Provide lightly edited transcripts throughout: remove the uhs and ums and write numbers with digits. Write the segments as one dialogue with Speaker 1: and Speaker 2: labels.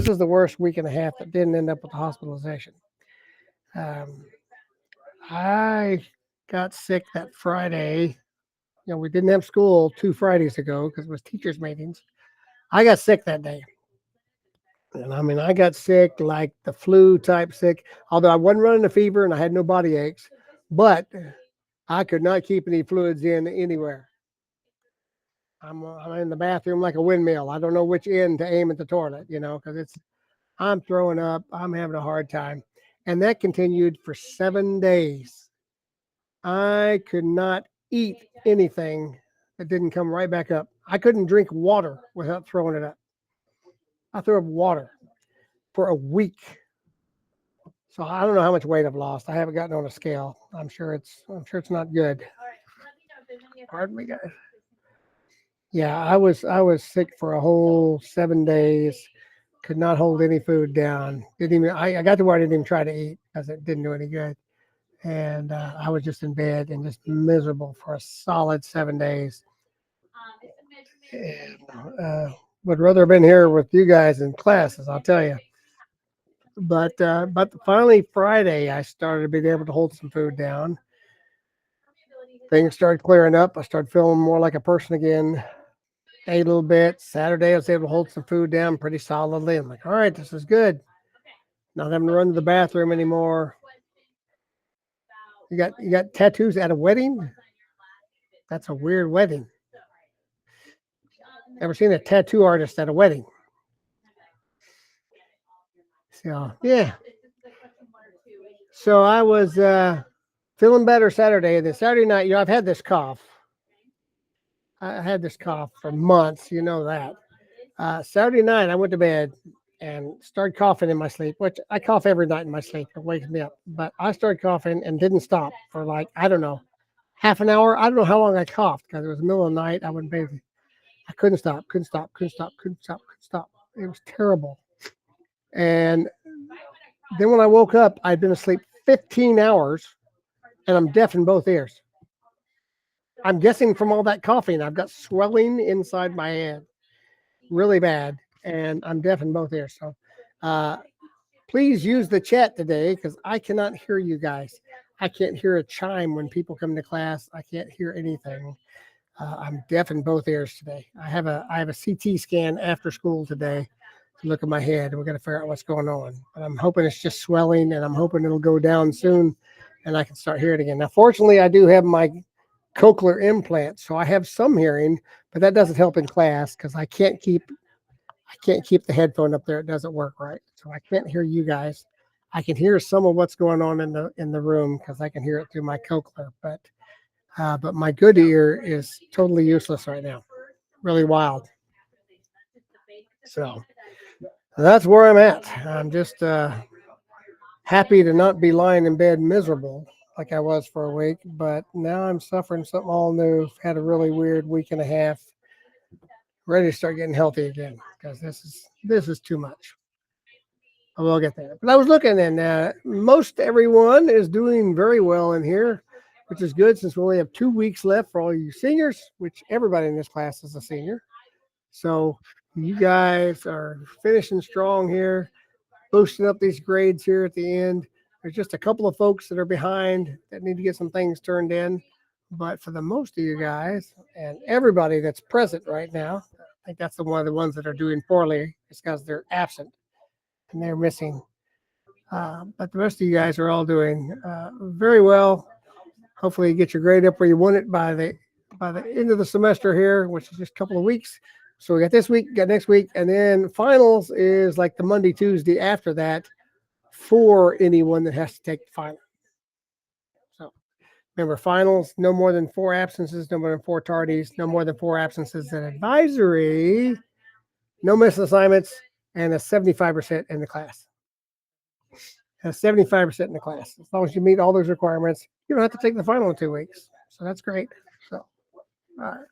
Speaker 1: this is the worst week and a half that didn't end up with a hospitalization. Um, I got sick that Friday. We didn't have school 2 Fridays ago because it was teachers' meetings. I got sick that day. And I mean, I got sick like the flu type sick, although I wasn't running a fever and I had no body aches, but I could not keep any fluids in anywhere. I'm in the bathroom like a windmill. I don't know which end to aim at the toilet, because I'm throwing up. I'm having a hard time. And that continued for 7 days. I could not eat anything that didn't come right back up. I couldn't drink water without throwing it up. I threw up water for a week. So I don't know how much weight I've lost. I haven't gotten on a scale. I'm sure it's not good. Pardon me, guys. Yeah, I was sick for a whole 7 days. Could not hold any food down. Didn't even. I got to where I didn't even try to eat because it didn't do any good. And I was just in bed and just miserable for a solid 7 days. And would rather have been here with you guys in classes, I'll tell you. But finally Friday, I started being able to hold some food down. Things started clearing up. I started feeling more like a person again. Ate a little bit. Saturday, I was able to hold some food down pretty solidly. I'm like, all right, this is good. Not having to run to the bathroom anymore. You got tattoos at a wedding? That's a weird wedding. Ever seen a tattoo artist at a wedding? So yeah. So I was feeling better Saturday. And then Saturday night, I've had this cough. I had this cough for months. You know that. Saturday night, I went to bed and started coughing in my sleep, which I cough every night in my sleep. It wakes me up. But I started coughing and didn't stop for like, I don't know, half an hour. I don't know how long I coughed because it was the middle of the night. I wasn't paying. I couldn't stop. It was terrible. And then when I woke up, I'd been asleep 15 hours and I'm deaf in both ears. I'm guessing from all that coughing, I've got swelling inside my head really bad, and I'm deaf in both ears. So please use the chat today because I cannot hear you guys. I can't hear a chime when people come to class. I can't hear anything. I'm deaf in both ears today. I have a CT scan after school today to look at my head, and we're going to figure out what's going on. But I'm hoping it's just swelling, and I'm hoping it'll go down soon, and I can start hearing again. Now, fortunately, I do have my cochlear implant, so I have some hearing, but that doesn't help in class because I can't keep the headphone up there. It doesn't work right, so I can't hear you guys. I can hear some of what's going on in the room because I can hear it through my cochlear, but my good ear is totally useless right now. Really wild. So that's where I'm at. I'm just happy to not be lying in bed miserable like I was for a week, but now I'm suffering something all new. Had a really weird week and a half. Ready to start getting healthy again because this is too much. I will get there. But I was looking, and most everyone is doing very well in here, which is good since we only have 2 weeks left for all you seniors, which everybody in this class is a senior. So you guys are finishing strong here, boosting up these grades here at the end. There's just a couple of folks that are behind that need to get some things turned in. But for the most of you guys and everybody that's present right now, I think that's one of the ones that are doing poorly is because they're absent and they're missing. But the rest of you guys are all doing very well. Hopefully you get your grade up where you want it by the end of the semester here, which is just a couple of weeks. So we got this week, got next week, and then finals is like the Monday, Tuesday after that for anyone that has to take the final. So remember, finals, no more than 4 absences, no more than 4 tardies, no more than 4 absences in advisory, no missed assignments, and a 75% in the class. A 75% in the class. As long as you meet all those requirements, you don't have to take the final in 2 weeks. So that's great. So, all right.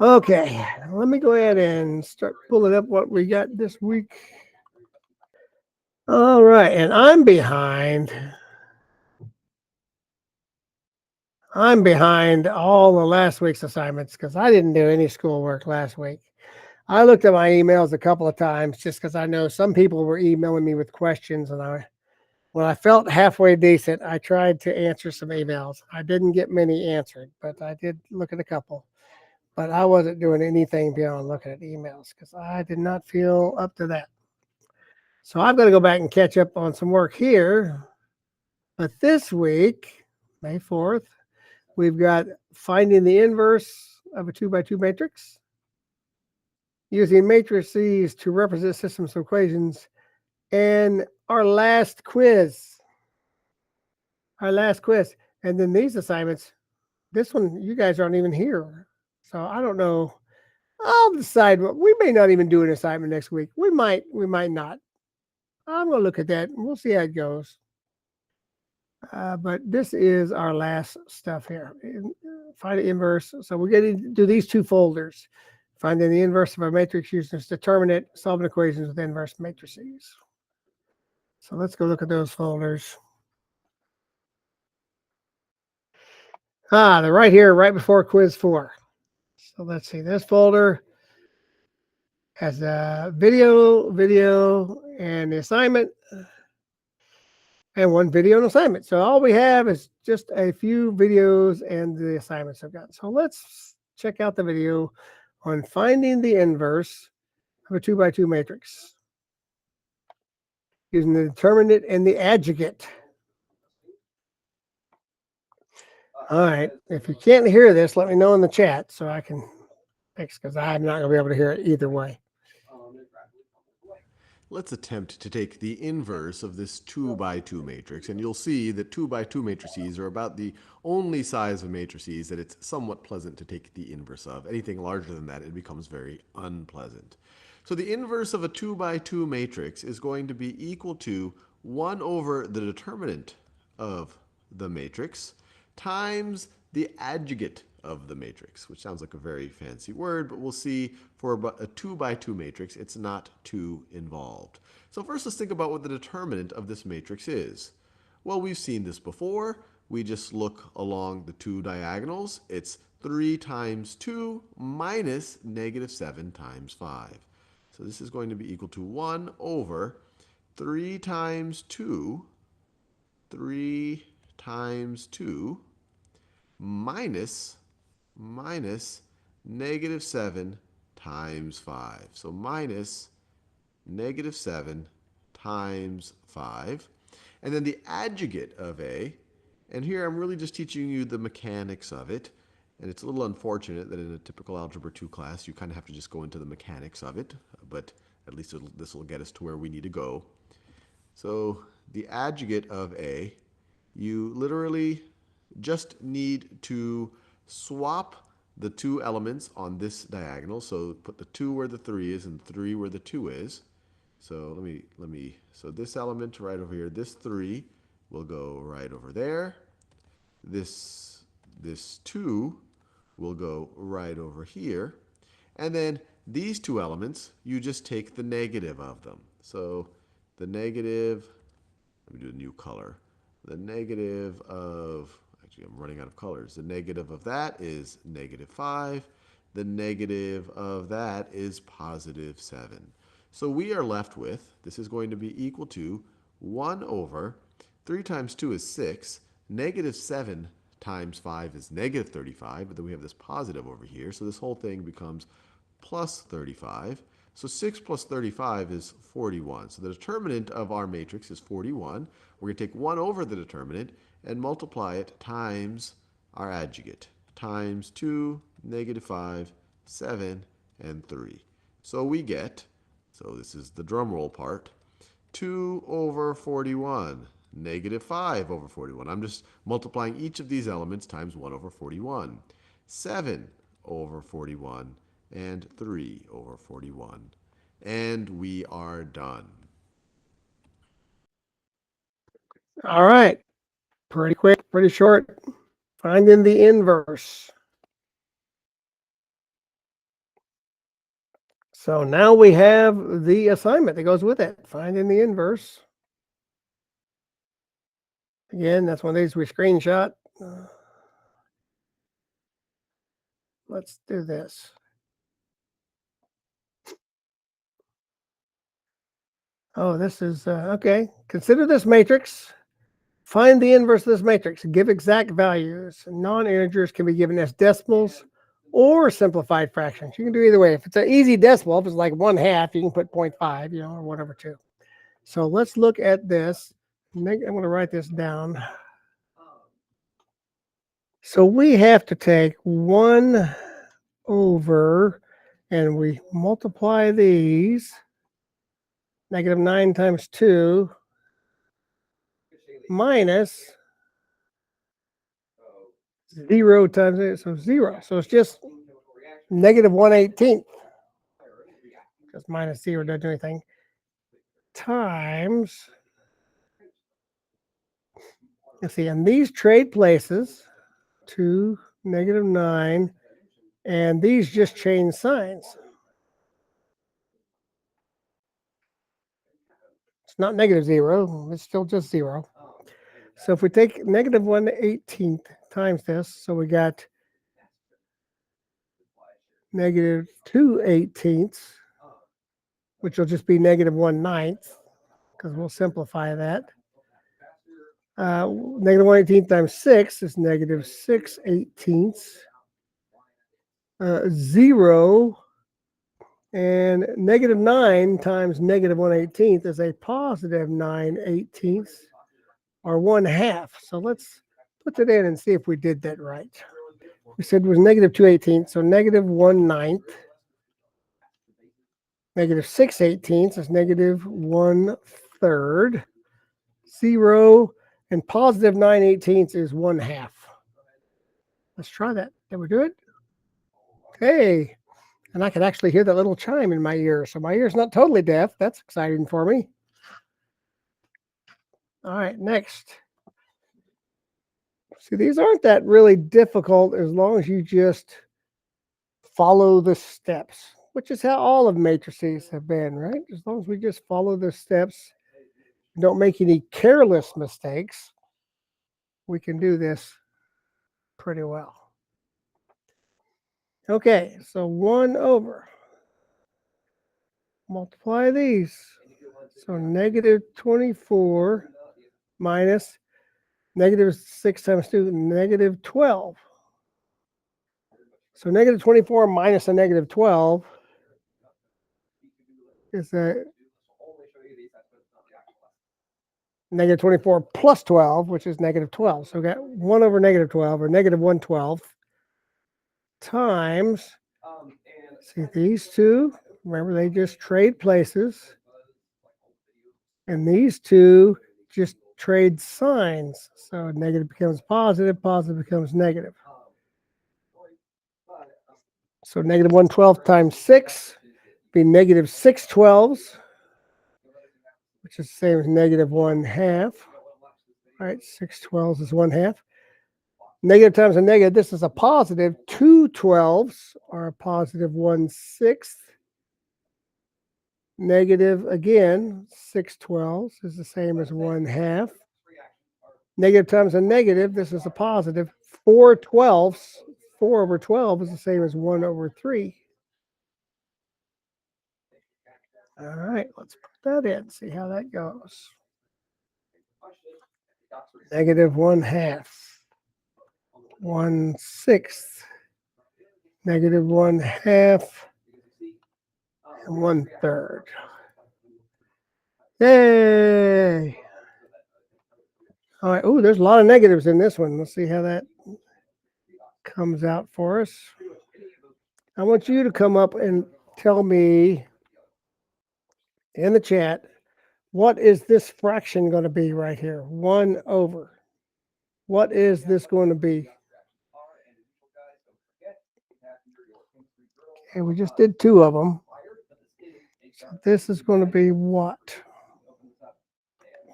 Speaker 1: Okay, let me go ahead and start pulling up what we got this week. All right, and I'm behind all the last week's assignments because I didn't do any schoolwork last week. I looked at my emails a couple of times just because I know some people were emailing me with questions, and when I felt halfway decent, I tried to answer some emails. I didn't get many answered, but I did look at a couple. But I wasn't doing anything beyond looking at emails because I did not feel up to that. So I've got to go back and catch up on some work here. But this week, May 4th, we've got finding the inverse of a 2 by 2 matrix, using matrices to represent systems of equations, and our last quiz. Our last quiz. And then these assignments, this one, you guys aren't even here. So I don't know. I'll decide. We may not even do an assignment next week. We might not. I'm going to look at that and we'll see how it goes. But this is our last stuff here. Find the inverse. So we're going to do these two folders. Finding the inverse of a matrix using its determinant, solving equations with inverse matrices. So let's go look at those folders. They're right here, right before quiz 4. So let's see. This folder has a video, and the assignment, and one video and assignment. So all we have is just a few videos and the assignments I've got. So let's check out the video on finding the inverse of a 2 by 2 matrix using the determinant and the adjugate. All right. If you can't hear this, let me know in the chat so I can fix, because I'm not going to be able to hear it either way.
Speaker 2: Let's attempt to take the inverse of this 2 by 2 matrix, and you'll see that 2 by 2 matrices are about the only size of matrices that it's somewhat pleasant to take the inverse of. Anything larger than that, it becomes very unpleasant. So the inverse of a 2 by 2 matrix is going to be equal to 1 over the determinant of the matrix times the adjugate of the matrix, which sounds like a very fancy word, but we'll see for a 2 by 2 matrix, it's not too involved. So first, let's think about what the determinant of this matrix is. Well, we've seen this before. We just look along the two diagonals. It's 3 times 2 minus negative 7 times 5. So this is going to be equal to 1 over 3 times 2 minus negative 7 times 5. So minus negative 7 times 5. And then the adjugate of A, and here I'm really just teaching you the mechanics of it. And it's a little unfortunate that in a typical Algebra 2 class, you kind of have to just go into the mechanics of it. But at least this will get us to where we need to go. So the adjugate of A, you literally just need to swap the two elements on this diagonal. So put the 2 where the 3 is and 3 where the 2 is. So so this element right over here, this 3 will go right over there. This 2 will go right over here. And then these two elements, you just take the negative of them. So the negative, let me do a new color. The negative of, actually I'm running out of colors. The negative of that is negative 5. The negative of that is positive 7. So we are left with, this is going to be equal to 1 over, 3 times 2 is 6, negative 7 times 5 is negative 35, but then we have this positive over here, so this whole thing becomes plus 35. So 6 plus 35 is 41. So the determinant of our matrix is 41. We're going to take 1 over the determinant and multiply it times our adjugate, times 2, negative 5, 7, and 3. So we get, so this is the drum roll part, 2 over 41, negative 5 over 41. I'm just multiplying each of these elements times 1 over 41. 7 over 41, and 3 over 41. And we are done.
Speaker 1: All right. Pretty quick, pretty short. Finding the inverse. So now we have the assignment that goes with it. Finding the inverse. Again, that's one of these we screenshot. Let's do this. Oh, this is okay. Consider this matrix. Find the inverse of this matrix. Give exact values. Non-integers can be given as decimals or simplified fractions. You can do either way. If it's an easy decimal, if it's like 1/2, you can put 0.5, or whatever too. So let's look at this. I'm going to write this down. So we have to take 1 over, and we multiply these. -9 times 2 minus 0 times 8, so 0. So it's just -1/18, because minus 0 doesn't do anything, times, let's see, and these trade places to -9, and these just change signs. It's not -0, it's still just 0. So if we take -1/18 times this, so we got -2/18, which will just be -1/9, because we'll simplify that. -1/18 times 6 is -6/18. 0, and -9 times -1/18 is a +9/18, or 1/2. So let's put that in and see if we did that right. We said it was -2/18, so -1/9. -6/18 is -1/3. 0 and +9/18 is 1/2. Let's try that. Did we do it? Hey, and I could actually hear that little chime in my ear. So my ear's not totally deaf. That's exciting for me. All right, next. See, these aren't that really difficult as long as you just follow the steps, which is how all of matrices have been, right? As long as we just follow the steps, don't make any careless mistakes, we can do this pretty well. Okay, so 1 over. Multiply these. So -24 minus -6 times 2, -12. So -24 minus a -12 is a -24 plus 12, which is -12. So we got 1 over -12, or -1/12, times, see these two, remember they just trade places, and these two just trade signs. So negative becomes positive, positive becomes negative. So -1/12 times 6 be -6/12, which is the same as -1/2. All right, 6/12 is 1/2. Negative times a negative, this is a positive 2/12, or a positive 1/6. Negative again, 6/12 is the same as 1/2. Negative times a negative, this is a positive 4/12. 4 over 12 is the same as 1 over 3. All right, let's put that in, see how that goes. -1/2, 1/6, -1/2, and 1/3. Yay! All right. Oh, there's a lot of negatives in this one. Let's see how that comes out for us. I want you to come up and tell me in the chat, what is this fraction going to be right here? 1 over. What is this going to be? Okay, we just did 2 of them. So this is going to be what?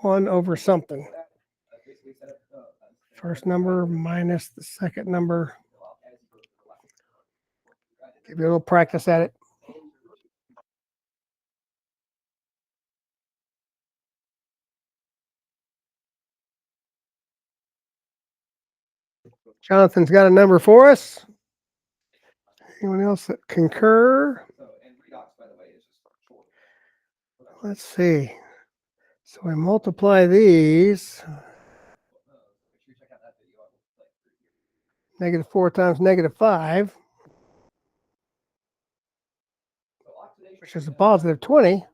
Speaker 1: 1 over something. First number minus the second number. Give you a little practice at it. Jonathan's got a number for us. Anyone else that concur? Let's see. So we multiply these. -4 times -5, which is a positive 20.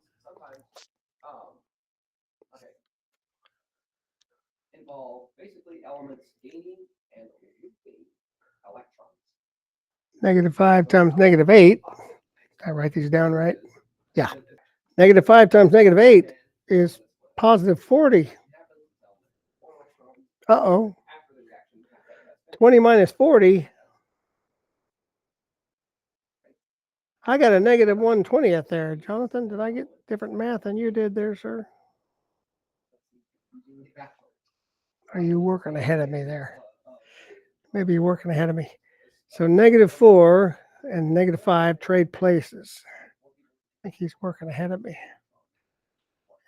Speaker 1: -5 times -8. Did I write these down right? Yeah. -5 times -8 is positive 40. Uh-oh. 20 minus 40. I got a negative 120 up there. Jonathan, did I get different math than you did there, sir? Are you working ahead of me there? Maybe you're working ahead of me. So -4 and -5 trade places. I think he's working ahead of me.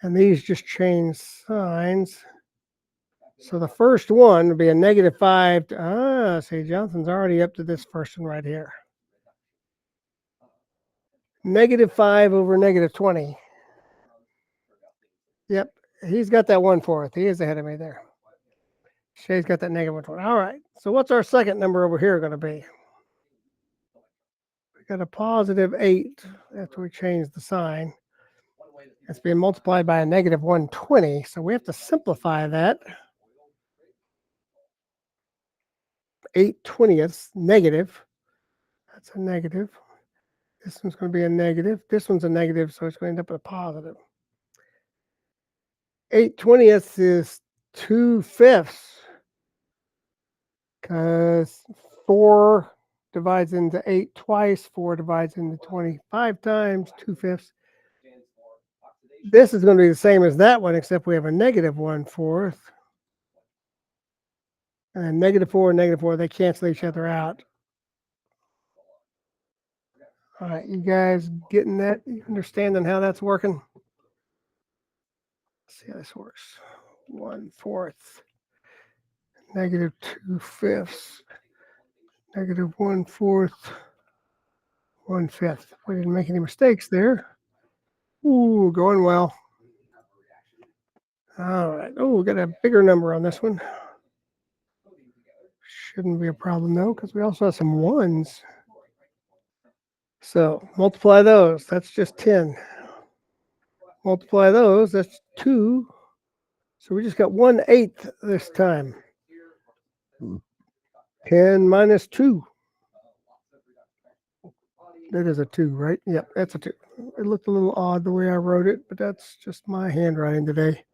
Speaker 1: And these just change signs. So the first one would be a -5. See, Jonathan's already up to this first one right here. -5 over -20. Yep, he's got that 1/4. He is ahead of me there. Shay's got that -120. All right. So what's our second number over here going to be? We got a positive 8 after we change the sign. It's being multiplied by a -120. So we have to simplify that. 8/20ths negative. That's a negative. This one's going to be a negative. This one's a negative, so it's going to end up with a positive. 8/20ths is 2/5, because 4 divides into 8 twice. 4 divides into 25 times. 2/5. This is going to be the same as that one, except we have a -1/4. And -4 and -4, they cancel each other out. All right, you guys getting that? You understanding how that's working? Let's see how this works. 1/4, -2/5, -1/4, 1/5. We didn't make any mistakes there. Ooh, going well. All right. Oh, we got a bigger number on this one. Shouldn't be a problem though, because we also have some ones. So multiply those. That's just 10. Multiply those. That's 2. So we just got 1/8 this time. 10 minus 2. That is a 2, right? Yep, that's a 2. It looked a little odd the way I wrote it, but that's just my handwriting today.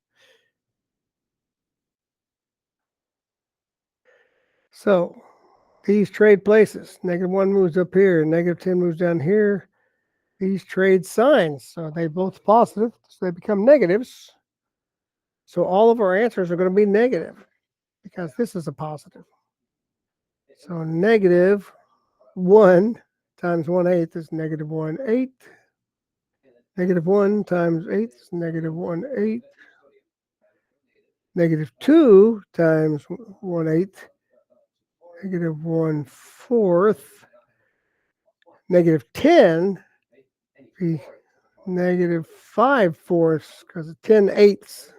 Speaker 1: So these trade places. -1 moves up here, -10 moves down here. These trade signs. So they both positive, so they become negatives. So all of our answers are going to be negative because this is a positive. So -1 times 1/8 is -1/8. -1 times 8 is -1/8. -2 times 1/8, -1/4. -10 be -5/4 because 10/8.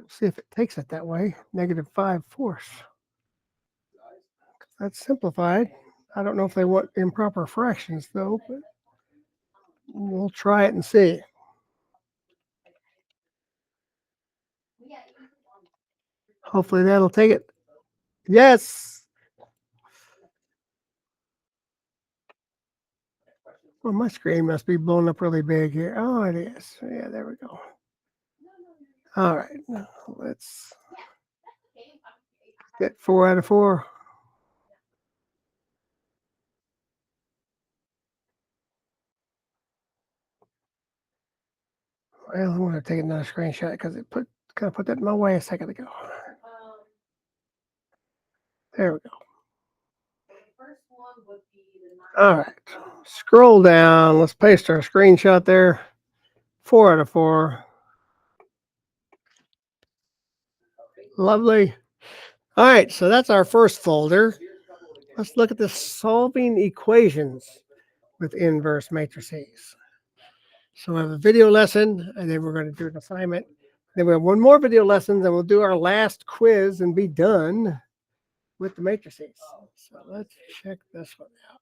Speaker 1: See if it takes it that way. -5/4. That's simplified. I don't know if they want improper fractions though, but we'll try it and see. Hopefully that'll take it. Yes. Well, my screen must be blown up really big here. Oh, it is. Yeah, there we go. All right. Now let's get 4 out of 4. Well, I'm going to take another screenshot because it kind of put that in my way a second ago. There we go. All right. Scroll down. Let's paste our screenshot there. 4 out of 4. Lovely. All right. So that's our first folder. Let's look at the solving equations with inverse matrices. So we have a video lesson, and then we're going to do an assignment. Then we have one more video lesson, then we'll do our last quiz and be done with the matrices. So let's check this one out.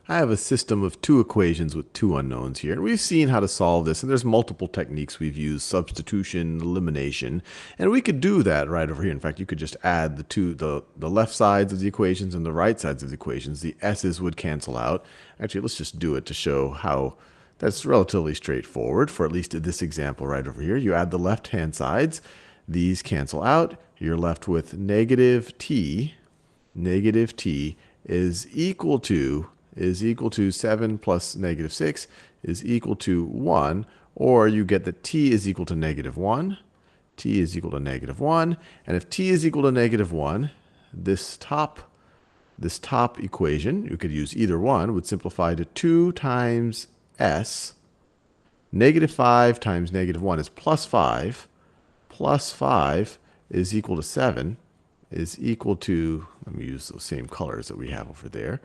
Speaker 2: I have a system of two equations with two unknowns here. And we've seen how to solve this, and there's multiple techniques we've used, substitution, elimination, and we could do that right over here. In fact, you could just add the left sides of the equations and the right sides of the equations. The s's would cancel out. Actually, let's just do it to show how that's relatively straightforward for at least this example right over here. You add the left-hand sides. These cancel out. You're left with negative t is equal to 7 plus negative 6 is equal to 1, or you get that t is equal to negative 1. T is equal to negative 1. And if t is equal to negative 1, this top equation, you could use either one, would simplify to 2 times s. Negative 5 times negative 1 is plus 5. Plus 5 is equal to 7. Is equal to, let me use those same colors that we have over there,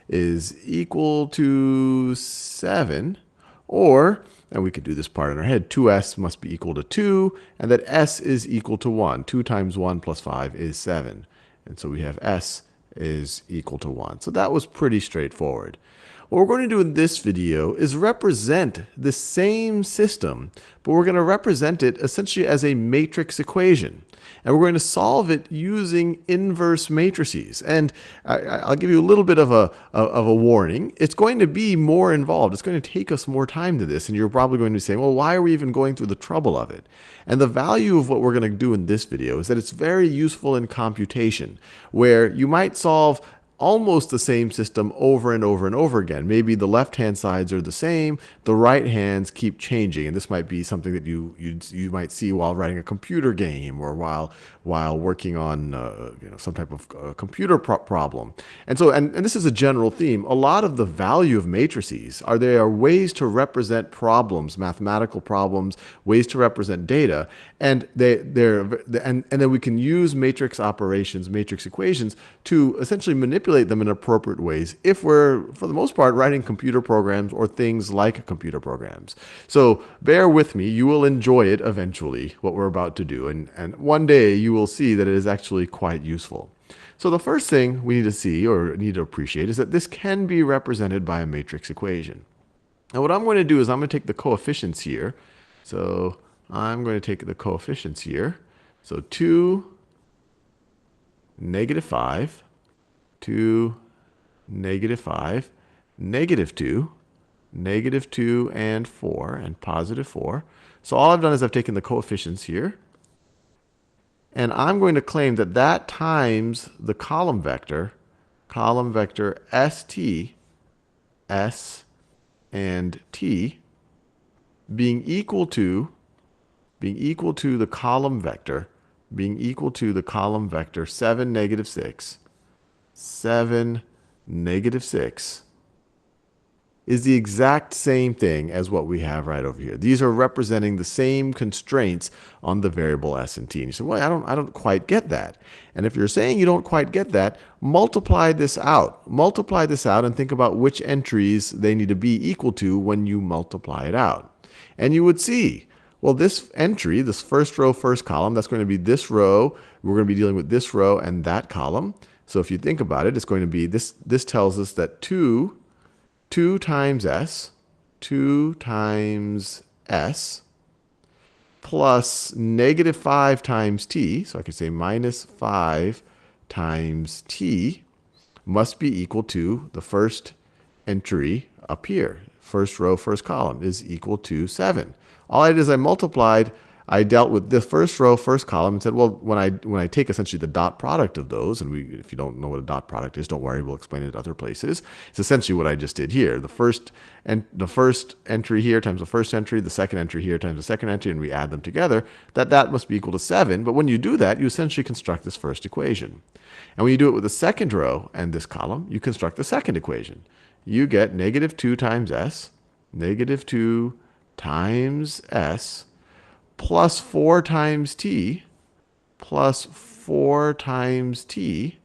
Speaker 2: is equal to 7, or, and we could do this part in our head, 2s must be equal to 2, and that s is equal to 1. 2 times 1 plus 5 is 7. And so we have s is equal to 1. So that was pretty straightforward. What we're going to do in this video is represent the same system, but we're going to represent it essentially as a matrix equation. And we're going to solve it using inverse matrices. And I'll give you a little bit of a warning. It's going to be more involved. It's going to take us more time to this. And you're probably going to say, well, why are we even going through the trouble of it? And the value of what we're going to do in this video is that it's very useful in computation, where you might solve almost the same system over and over and over again. Maybe the left-hand sides are the same, the right hands keep changing, and this might be something that you might see while writing a computer game or while working on some type of computer problem. And so, and this is a general theme. A lot of the value of matrices are they are ways to represent problems, mathematical problems, ways to represent data, and and then we can use matrix operations, matrix equations to essentially manipulate them in appropriate ways if we're, for the most part, writing computer programs or things like computer programs. So bear with me. You will enjoy it eventually, what we're about to do. And one day you will see that it is actually quite useful. So the first thing we need to see or need to appreciate is that this can be represented by a matrix equation. Now what I'm going to do is I'm going to take the coefficients here. So I'm going to take the coefficients here. So 2, negative 5, 2, negative 5, negative 2, negative 2, and 4, and positive 4. So all I've done is I've taken the coefficients here, and I'm going to claim that that times the column vector st, s, and t, being equal to the column vector, 7, negative 6, 7, negative 6, is the exact same thing as what we have right over here. These are representing the same constraints on the variable s and t. And you say, well, I don't quite get that. And if you're saying you don't quite get that, multiply this out. Multiply this out and think about which entries they need to be equal to when you multiply it out. And you would see, well, this entry, this first row, first column, that's going to be this row. We're going to be dealing with this row and that column. So if you think about it, it's going to be, this tells us that 2 times s, 2 times s, plus negative 5 times t, so I could say minus 5 times t, must be equal to the first entry up here. First row, first column is equal to 7. All I did is I dealt with the first row, first column, and said, well, when I take essentially the dot product of those, and if you don't know what a dot product is, don't worry, we'll explain it at other places. It's essentially what I just did here. The first entry here times the first entry, the second entry here times the second entry, and we add them together, that must be equal to 7. But when you do that, you essentially construct this first equation. And when you do it with the second row and this column, you construct the second equation. You get negative 2 times s, negative 2 times s, plus 4 times t, plus 4 times t,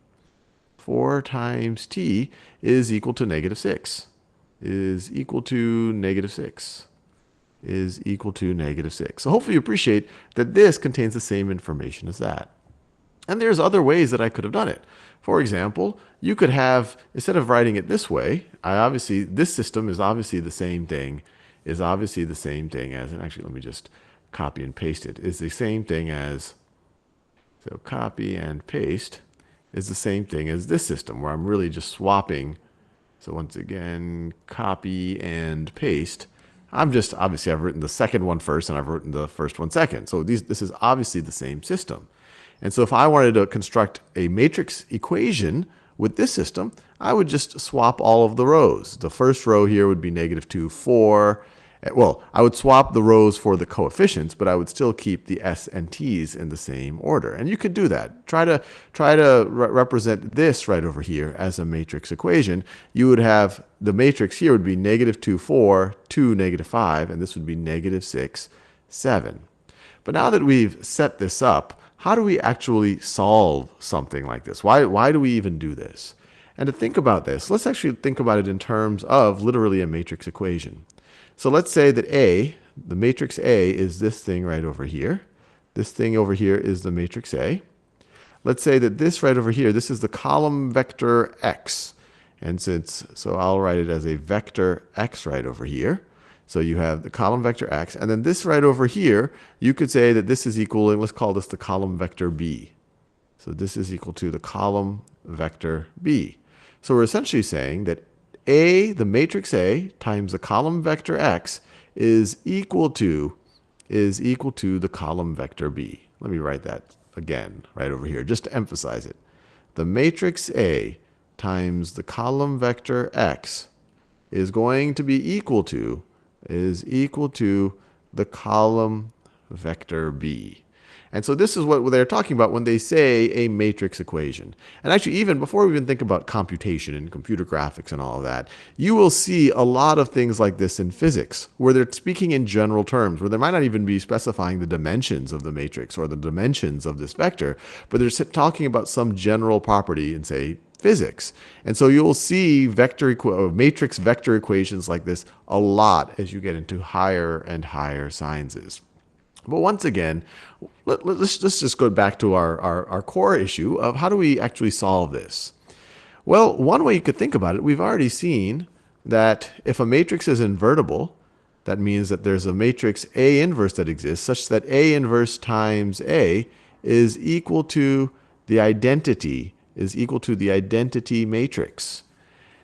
Speaker 2: 4 times t is equal to negative 6. Is equal to negative 6. Is equal to negative 6. So hopefully you appreciate that this contains the same information as that. And there's other ways that I could have done it. For example, you could have, instead of writing it this way, this system is obviously the same thing, as, and actually let me just copy and paste it, is the same thing as, so copy and paste is the same thing as this system, where I'm really just swapping. So once again, copy and paste. Obviously I've written the second one first and I've written the first one second. So this is obviously the same system. And so if I wanted to construct a matrix equation with this system, I would just swap all of the rows. The first row here would be negative 2, 4. Well, I would swap the rows for the coefficients, but I would still keep the s and t's in the same order. And you could do that. Try to represent this right over here as a matrix equation. You would have the matrix here would be negative 2, 4, 2, negative 5, and this would be negative 6, 7. But now that we've set this up, how do we actually solve something like this? Why do we even do this? And to think about this, let's actually think about it in terms of literally a matrix equation. So let's say that A, the matrix A, is this thing right over here. This thing over here is the matrix A. Let's say that this right over here, this is the column vector x. And so I'll write it as a vector x right over here. So you have the column vector x, and then this right over here, you could say that this is equal, and let's call this the column vector b. So this is equal to the column vector b. So we're essentially saying that A, the matrix A, times the column vector x is equal to the column vector b. Let me write that again right over here, just to emphasize it. The matrix A times the column vector x is going to be equal to the column vector b. And so this is what they're talking about when they say a matrix equation. And actually, even before we even think about computation and computer graphics and all of that, you will see a lot of things like this in physics, where they're speaking in general terms, where they might not even be specifying the dimensions of the matrix or the dimensions of this vector, but they're talking about some general property in, say, physics. And so you'll see matrix vector equations like this a lot as you get into higher and higher sciences. But once again, let's just go back to our core issue of how do we actually solve this? Well, one way you could think about it, we've already seen that if a matrix is invertible, that means that there's a matrix A inverse that exists such that A inverse times A is equal to the identity matrix.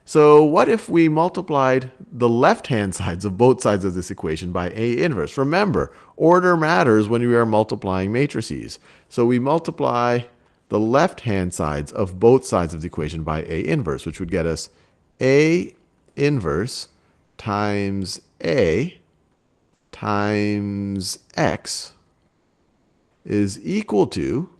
Speaker 2: So what if we multiplied the left-hand sides of both sides of this equation by A inverse? Remember, order matters when we are multiplying matrices. So we multiply the left-hand sides of both sides of the equation by A inverse, which would get us A inverse times A times x is equal to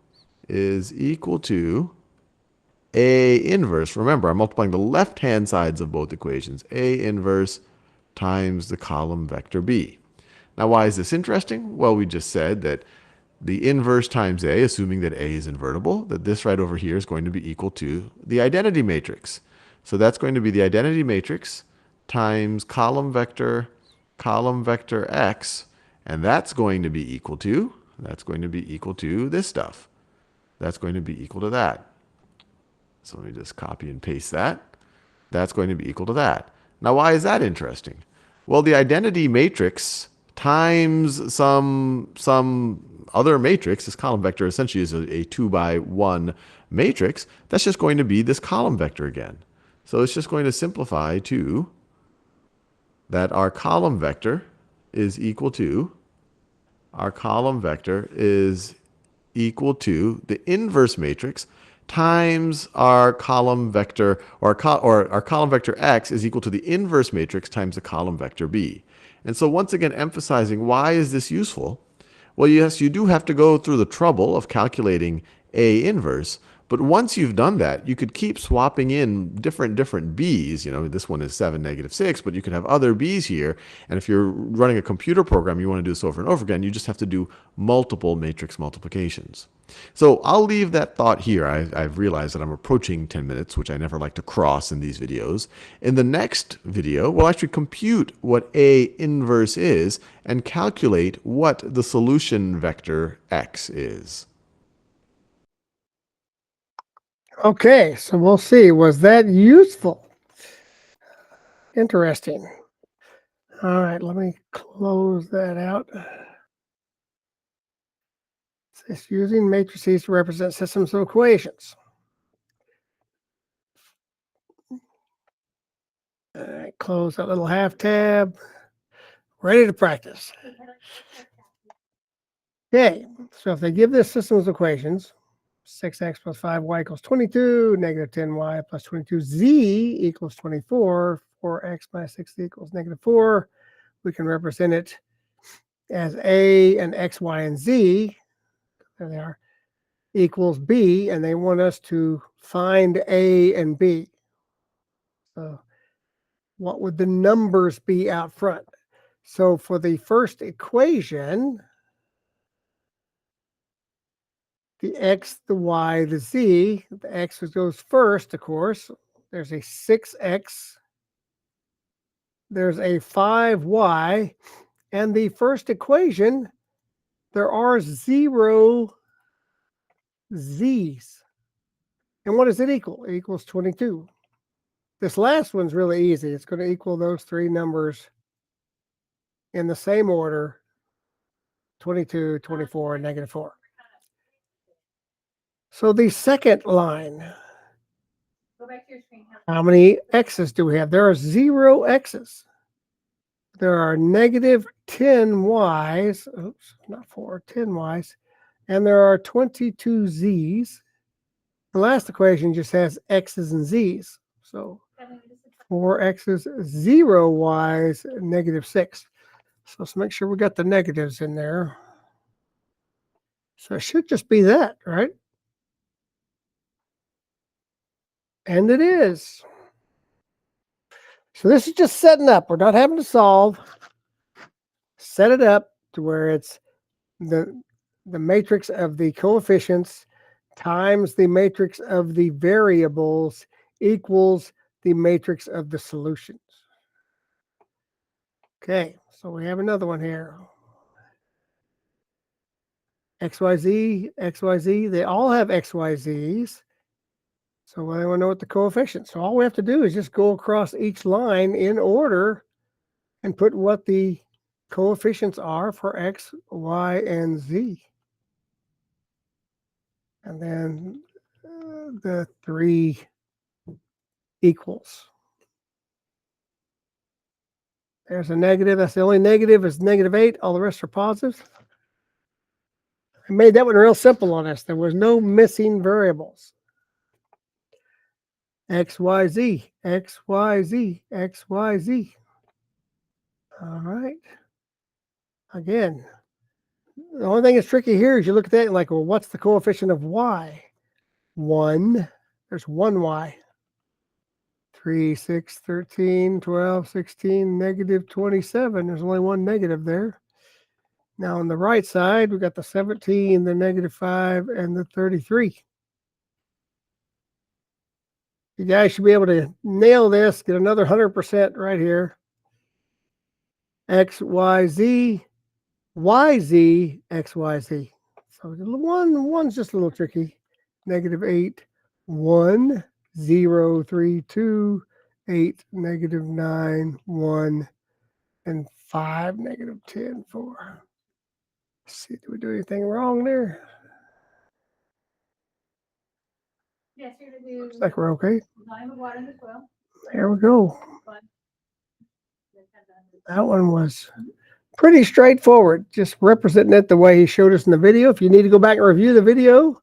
Speaker 2: A inverse. Remember, I'm multiplying the left-hand sides of both equations. A inverse times the column vector b. Now, why is this interesting? Well, we just said that the inverse times A, assuming that A is invertible, that this right over here is going to be equal to the identity matrix. So that's going to be the identity matrix times column vector x, and that's going to be equal to this stuff. That's going to be equal to that. So let me just copy and paste that. That's going to be equal to that. Now, why is that interesting? Well, the identity matrix times some other matrix, this column vector essentially is a 2 by 1 matrix, that's just going to be this column vector again. So it's just going to simplify to that our column vector is equal to the inverse matrix times our column vector, or our column vector x is equal to the inverse matrix times the column vector b. And so once again, emphasizing why is this useful? Well, yes, you do have to go through the trouble of calculating A inverse, but once you've done that, you could keep swapping in different b's. You know, this one is 7, negative 6, but you could have other b's here. And if you're running a computer program, you want to do this over and over again, you just have to do multiple matrix multiplications. So I'll leave that thought here. I've realized that I'm approaching 10 minutes, which I never like to cross in these videos. In the next video, we'll actually compute what A inverse is and calculate what the solution vector x is.
Speaker 1: Okay, so we'll see. Was that useful? Interesting. All right, let me close that out. It's using matrices to represent systems of equations. All right, close that little half tab. Ready to practice. Okay, so if they give this system's equations, 6x plus 5y equals 22, negative 10y plus 22z equals 24, 4x minus 6z equals negative 4, we can represent it as a and x, y, and z, there they are, equals b, and they want us to find a and b. So what would the numbers be out front? So for the first equation, the x, the y, the z, the x goes first, of course. There's a 6x, there's a 5y, and the first equation, there are 0 z's. And what does it equal? It equals 22. This last one's really easy. It's going to equal those three numbers in the same order, 22, 24, and negative 4. So the second line,
Speaker 3: Go back to your screen.
Speaker 1: how many x's do we have? There are 0 x's. There are negative 10 y's, oops, not 4, 10 y's, and there are 22 z's. The last equation just has x's and z's. So 4 x's, 0 y's, negative 6. So let's make sure we got the negatives in there. So it should just be that, right? And it is. So this is just setting up. We're not having to solve. Set it up to where it's the matrix of the coefficients times the matrix of the variables equals the matrix of the solutions. Okay, so we have another one here. XYZ, XYZ, they all have XYZs. So we want to know what the coefficients. So all we have to do is just go across each line in order and put what the coefficients are for X, Y, and Z. And then the 3 equals. There's a negative. That's the only negative is negative 8. All the rest are positives. I made that one real simple on us. There was no missing variables. X, Y, Z, X, Y, Z, X, Y, Z. All right. Again, the only thing that's tricky here is you look at that and like, well, what's the coefficient of Y? 1. There's 1 Y. 3, 6, 13, 12, 16, negative 27. There's only one negative there. Now on the right side, we got the 17, the negative 5, and the 33. You guys should be able to nail this, get another 100% right here. X, Y, Z, Y, Z, X, Y, Z. So one's just a little tricky. Negative 8, 1, 0, 3, 2, 8, negative 9, 1, and 5, negative 10, 4. Let's see, did we do anything wrong there?
Speaker 3: Yes, you're gonna do.
Speaker 1: Looks like we're okay.
Speaker 3: Lime of water in the soil.
Speaker 1: There we go. That one was pretty straightforward, just representing it the way he showed us in the video. If you need to go back and review the video,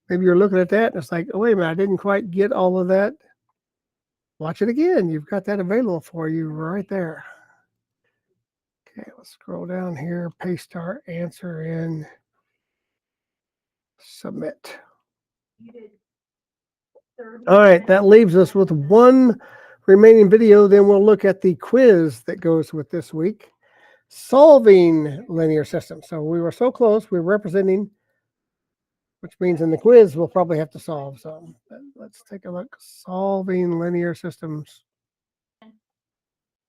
Speaker 1: maybe you're looking at that and it's like, oh, wait a minute, I didn't quite get all of that. Watch it again. You've got that available for you right there. Okay, let's scroll down here, paste our answer in, submit.
Speaker 3: You did third.
Speaker 1: All right, that leaves us with one remaining video. Then we'll look at the quiz that goes with this week, solving linear systems. So we were so close. We're representing which means in the quiz we'll probably have to solve some. But let's take a look. Solving linear systems.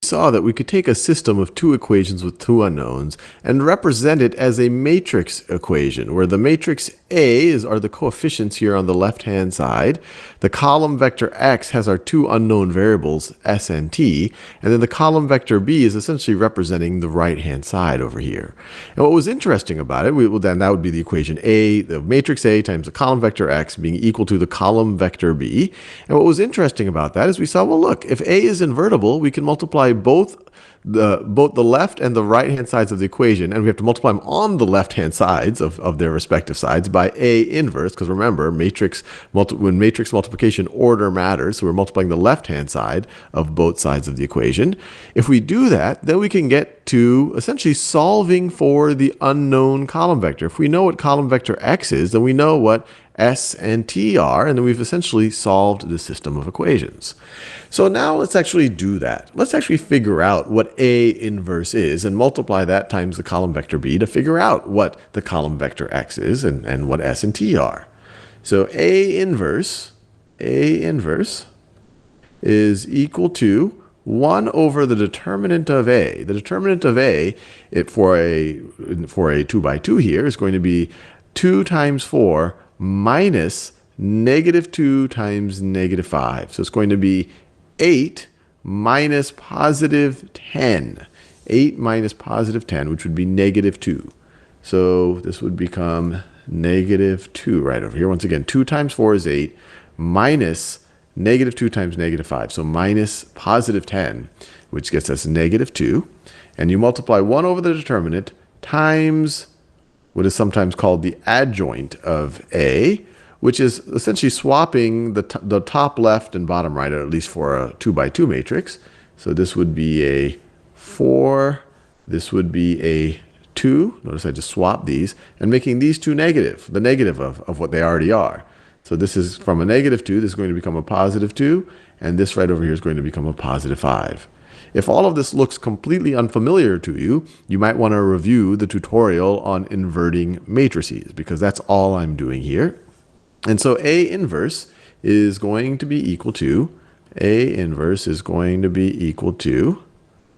Speaker 2: Saw that we could take a system of two equations with two unknowns and represent it as a matrix equation, where the matrix A are the coefficients here on the left-hand side. The column vector X has our two unknown variables, S and T, and then the column vector B is essentially representing the right-hand side over here. And what was interesting about it, then that would be the equation A, the matrix A times the column vector X being equal to the column vector B. And what was interesting about that is we saw, well, look, if A is invertible, we can multiply both the left and the right hand sides of the equation, and we have to multiply them on the left hand sides of their respective sides by A inverse, because remember, when matrix multiplication, order matters, so we're multiplying the left hand side of both sides of the equation. If we do that, then we can get to essentially solving for the unknown column vector. If we know what column vector X is, then we know what S and T are, and then we've essentially solved the system of equations. So now let's actually do that. Let's actually figure out what A inverse is and multiply that times the column vector B to figure out what the column vector X is and what S and T are. So A inverse is equal to 1 over the determinant of A. The determinant of A for a 2 by 2 here is going to be 2 times 4 minus negative 2 times negative 5. So it's going to be 8 minus positive 10. 8 minus positive 10, which would be negative 2. So this would become negative 2 right over here. Once again, 2 times 4 is 8 minus negative 2 times negative 5. So minus positive 10, which gets us negative 2. And you multiply 1 over the determinant times what is sometimes called the adjoint of A, which is essentially swapping the top left and bottom right, at least for a 2 by 2 matrix. So this would be a 4, this would be a 2. Notice I just swapped these, and making these two negative, the negative of what they already are. So this is from a negative 2, this is going to become a positive 2, and this right over here is going to become a positive 5. If all of this looks completely unfamiliar to you, you might want to review the tutorial on inverting matrices, because that's all I'm doing here. And so A inverse is going to be equal to,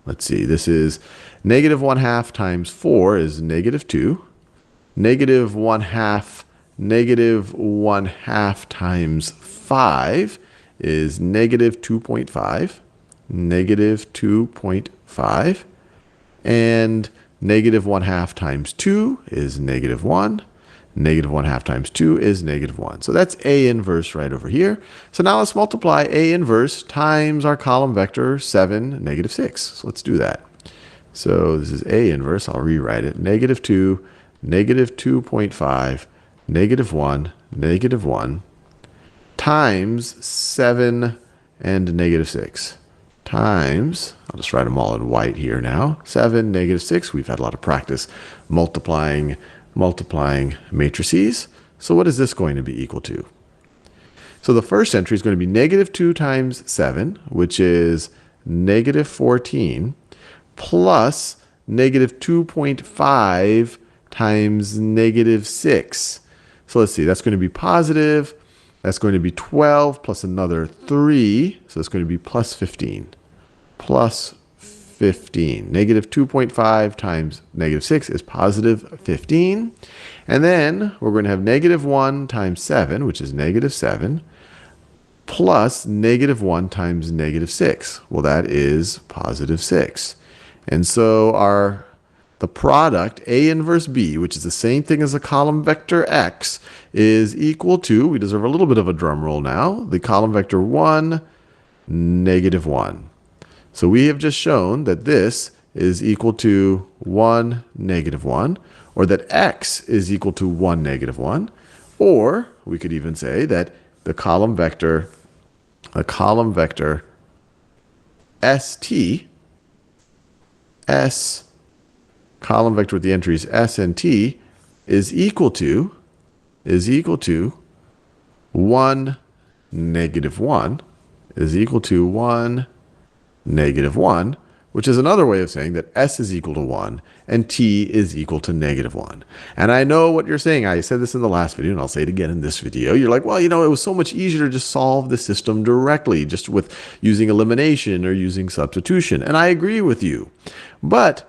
Speaker 2: let's see, this is negative 1/2 times 4 is negative 2. Negative 1/2 times 5 is negative 2.5. Negative 2.5. And negative 1/2 times 2 is negative 1. Negative 1/2 times 2 is negative 1. So that's A inverse right over here. So now let's multiply A inverse times our column vector 7, negative 6. So let's do that. So this is A inverse. I'll rewrite it. Negative 2, negative 2.5, negative 1, times 7 and negative 6. Times, I'll just write them all in white here now, 7, negative 6. We've had a lot of practice multiplying matrices. So what is this going to be equal to? So the first entry is going to be negative 2 times 7, which is negative 14, plus negative 2.5 times negative 6. So let's see, that's going to be positive. That's going to be 12 plus another 3. So it's going to be plus 15. Plus 15. Negative 2.5 times negative 6 is positive 15. And then we're going to have negative 1 times 7, which is negative 7, plus negative 1 times negative 6. Well, that is positive 6. And so the product, A inverse B, which is the same thing as the column vector X, is equal to, we deserve a little bit of a drum roll now, the column vector 1, negative 1. So we have just shown that this is equal to 1, negative 1, or that X is equal to 1, negative 1, or we could even say that the column vector ST, column vector with the entries S and T is equal to 1, negative 1, is equal to 1, negative 1, which is another way of saying that s is equal to 1 and t is equal to -1. And I know what you're saying. I said this in the last video, and I'll say it again in this video. You're like, well, it was so much easier to just solve the system directly, just with using elimination or using substitution. And I agree with you. But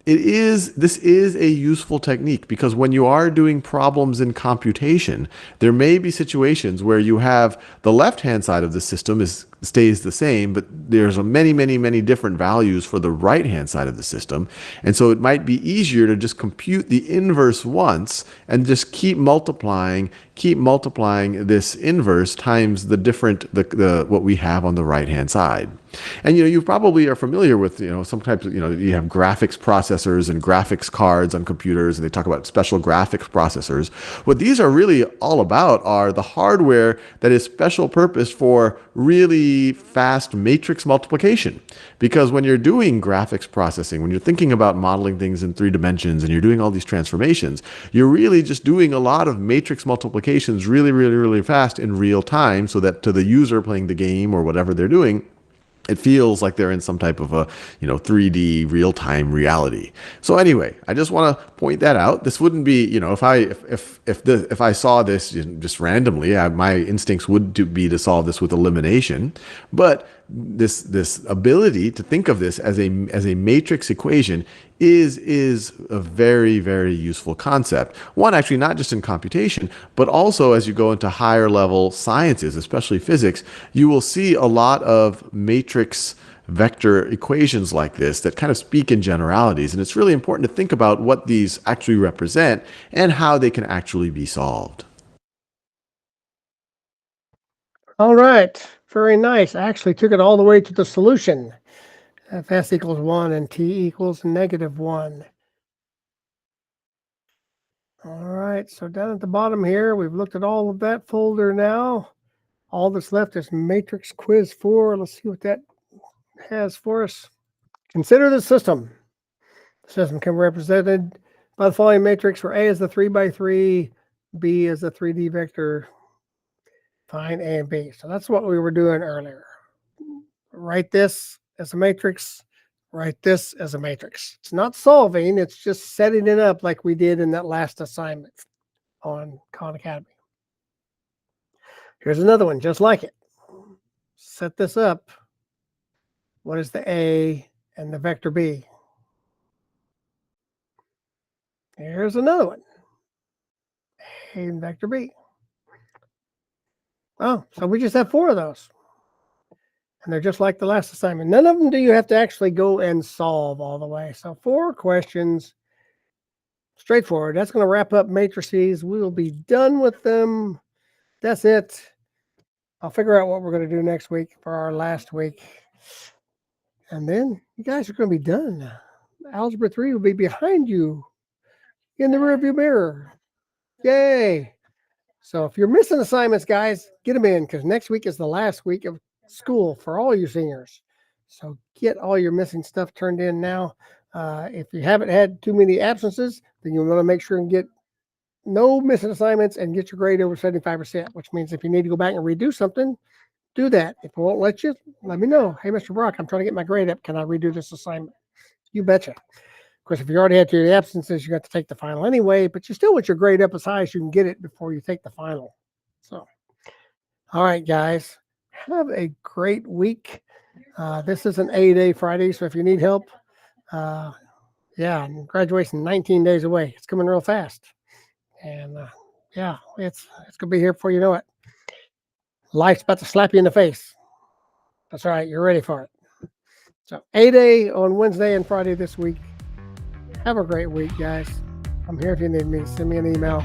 Speaker 2: this is a useful technique, because when you are doing problems in computation, there may be situations where you have the left-hand side of the system stays the same, but there's many different values for the right-hand side of the system. And so it might be easier to just compute the inverse once and just keep multiplying this inverse times the what we have on the right-hand side. And you probably are familiar with some types of you have graphics processors and graphics cards on computers, and they talk about special graphics processors. What these are really all about are the hardware that is special purpose for really fast matrix multiplication. Because when you're doing graphics processing, when you're thinking about modeling things in 3 dimensions and you're doing all these transformations, you're really just doing a lot of matrix multiplications really fast in real time, so that to the user playing the game or whatever they're doing, it feels like they're in some type of a 3D real-time reality. So anyway, I just want to point that out. This wouldn't be if I saw this just randomly, my instincts would be to solve this with elimination. But this ability to think of this as a matrix equation is a very useful concept. One, actually, not just in computation, but also as you go into higher level sciences, especially physics, you will see a lot of matrix vector equations like this that kind of speak in generalities. And it's really important to think about what these actually represent and how they can actually be solved.
Speaker 1: All right, very nice. I actually took it all the way to the solution. If s equals 1 and t equals -1. All right, so down at the bottom here, we've looked at all of that folder now. All that's left is matrix quiz 4. Let's see what that has for us. Consider the system. The system can be represented by the following matrix, where A is the 3x3, B is the 3D vector. Find A and B. So that's what we were doing earlier. Write this as a matrix, write this as a matrix. It's not solving, it's just setting it up like we did in that last assignment on Khan Academy. Here's another one just like it. Set this up. What is the A and the vector B? Here's another one. A and vector B. Oh, so we just have 4 of those. And they're just like the last assignment. None of them do you have to actually go and solve all the way. So 4 questions, straightforward. That's going to wrap up matrices. We will be done with them. That's it. I'll figure out what we're going to do next week for our last week. And then you guys are going to be done. Algebra 3 will be behind you in the rearview mirror. Yay. So if you're missing assignments, guys, get them in, because next week is the last week of school for all you seniors. So get all your missing stuff turned in now. If you haven't had too many absences, then you'll want to make sure and get no missing assignments and get your grade over 75%, which means if you need to go back and redo something, do that. If it won't let you, let me know. Hey, Mr. Brock, I'm trying to get my grade up. Can I redo this assignment? You betcha. Of course, if you already had your absences, you got to take the final anyway, but you still want your grade up as high as you can get it before you take the final. So, all right, guys, have a great week. This is an A-Day Friday, so if you need help, yeah, graduation 19 days away. It's coming real fast. And yeah, it's going to be here before you know it. Life's about to slap you in the face. That's all right. You're ready for it. So A-Day on Wednesday and Friday this week. Have a great week, guys. I'm here if you need me. Send me an email.